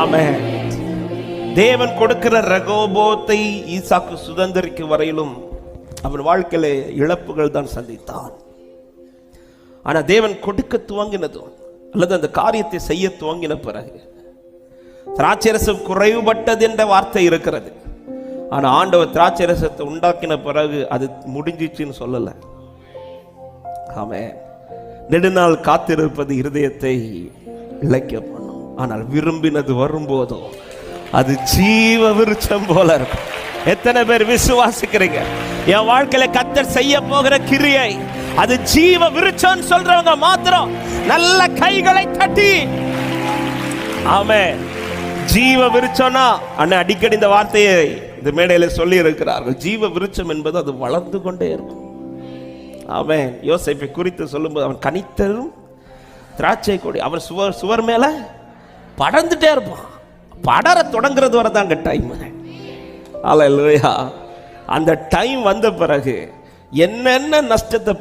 ஆமென். தேவன் கொடுக்கிற ரகோபோத்தை ஈசாக்கு சுதந்திரிக்கு வரையிலும் அவன் வாழ்க்கையில இழப்புகள் தான் சந்தித்தான். ஆனா தேவன் கொடுக்க துவங்கினதும் அல்லது அந்த காரியத்தை செய்ய துவங்கின பிறகு திராட்சரசம் குறைவுபட்டது என்ற வார்த்தை இருக்கிறது. ஆனா ஆண்டவர் திராட்சரசத்தை உண்டாக்கின பிறகு அது முடிஞ்சிச்சுன்னு சொல்லல. ஆமென். நெடுநாள் காத்திருப்பது இருதயத்தை இழைக்க பண்ணும். ஆனால் விரும்பினது வரும்போதும் அது ஜீவ விருட்சம் போல இருக்கும். எத்தனை பேர் விசுவாசிக்கிறீங்க? என் வாழ்க்கையில கர்த்தர் செய்ய போகிற கிரியை அது ஜீவ விருட்சம் சொல்றவங்க மாத்திரம் நல்ல கைகளை தட்டி ஆமென். ஜீவ விருட்சம்னா அண்ணன் அடிக்கடி இந்த வார்த்தையை இந்த மேடையில சொல்லி இருக்கிறார்கள். ஜீவ விருட்சம் என்பது அது வளர்ந்து கொண்டே இருக்கும். ஆமென். யோசேப்பை குறித்து சொல்லும்போது அவன் கனித்தரும் திராட்சை கொடி அவன் சுவர் மேல படர்ந்துட்டே இருப்பான். படர தொடங்குறது வரதாங்க டைம். அல்லேலூயா. அந்த டைம் வந்த பிறகு என்னென்ன நஷ்டத்தை